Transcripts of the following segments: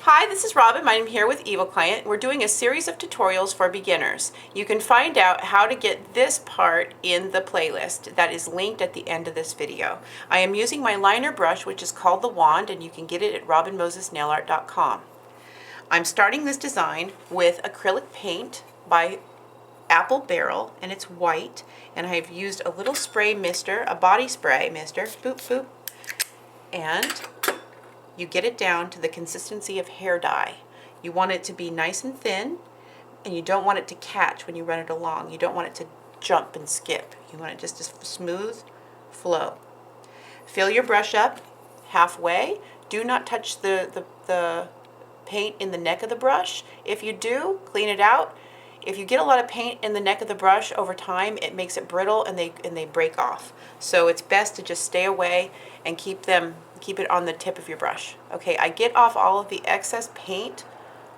Hi, this is Robin. I'm here with Evil Client. We're doing a series of tutorials for beginners. You can find out how to get this part in the playlist that is linked at the end of this video. I am using my liner brush, which is called the Wand, and you can get it at robinmosesnailart.com. I'm starting this design with acrylic paint by Apple Barrel, and it's white, and I've used a little spray mister, a body spray mister, boop boop, and you get it down to the consistency of hair dye. You want it to be nice and thin, and you don't want it to catch when you run it along. You don't want it to jump and skip. You want it just a smooth flow. Fill your brush up halfway. Do not touch the paint in the neck of the brush. If you do, clean it out. If you get a lot of paint in the neck of the brush over time, it makes it brittle and they break off. So it's best to just stay away and keep it on the tip of your brush. Okay, I get off all of the excess paint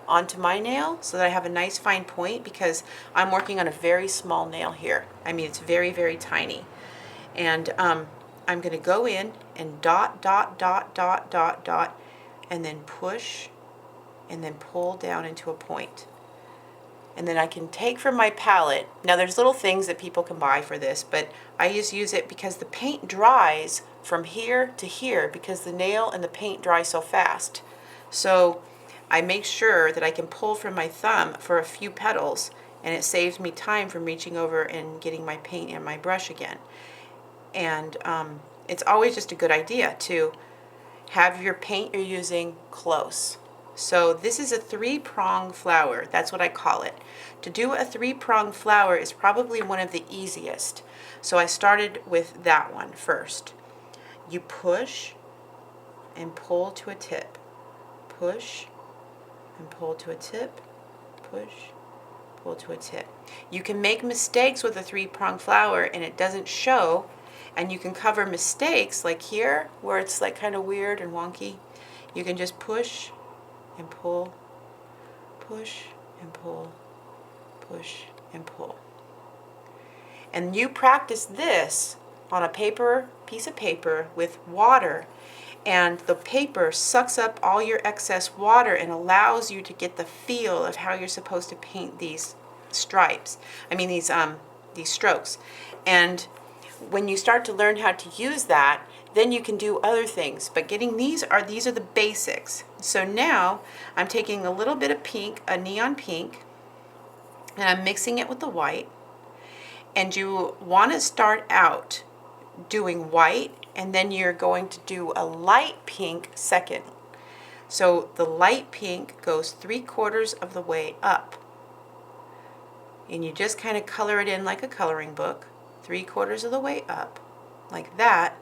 onto my nail so that I have a nice fine point, because I'm working on a very small nail here. I mean, it's very, very tiny. And I'm going to go in and dot, dot, dot, dot, dot, dot, and then push and then pull down into a point. And then I can take from my palette. Now there's little things that people can buy for this, but I just use it because the paint dries from here to here because the nail and the paint dry so fast. So I make sure that I can pull from my thumb for a few petals, and it saves me time from reaching over and getting my paint in my brush again. And it's always just a good idea to have your paint you're using close. So this is a 3-prong flower. That's what I call it. To do a 3-prong flower is probably one of the easiest. So I started with that one first. You push and pull to a tip. Push and pull to a tip. Push, pull to a tip. You can make mistakes with a 3-prong flower and it doesn't show, and you can cover mistakes like here where it's like kind of weird and wonky. You can just push and pull, push and pull, push and pull. And you practice this on a piece of paper with water, and the paper sucks up all your excess water and allows you to get the feel of how you're supposed to paint these stripes. I mean these strokes. And when you start to learn how to use that, then you can do other things. But these are the basics. So now I'm taking a little bit of pink, a neon pink, and I'm mixing it with the white. And you want to start out doing white, and then you're going to do a light pink second. So the light pink goes 3/4 of the way up. And you just kind of color it in like a coloring book, 3/4 of the way up, like that.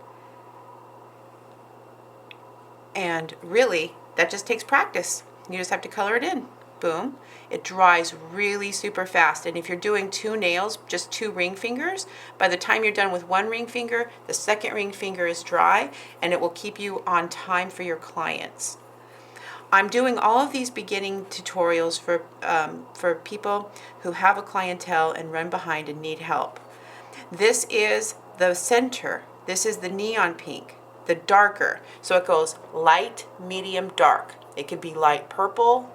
And really, that just takes practice. You just have to color it in. Boom. It dries really super fast. And if you're doing 2 nails, just 2 ring fingers, by the time you're done with 1 ring finger, the second ring finger is dry, and it will keep you on time for your clients. I'm doing all of these beginning tutorials for people who have a clientele and run behind and need help. This is the center. This is the neon pink, the darker. So it goes light, medium, dark. It could be light purple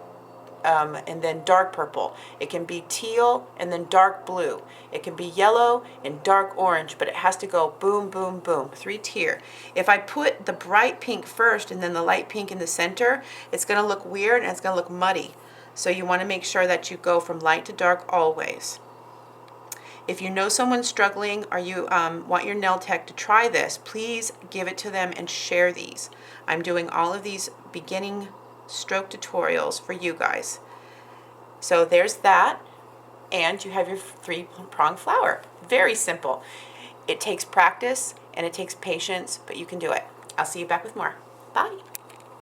and then dark purple. It can be teal and then dark blue. It can be yellow and dark orange, but it has to go boom, boom, boom, 3-tier. If I put the bright pink first and then the light pink in the center, it's going to look weird and it's going to look muddy. So you want to make sure that you go from light to dark always. If you know someone struggling or you want your nail tech to try this, please give it to them and share these. I'm doing all of these beginning stroke tutorials for you guys. So there's that, and you have your 3-prong flower. Very simple. It takes practice and it takes patience, but you can do it. I'll see you back with more. Bye.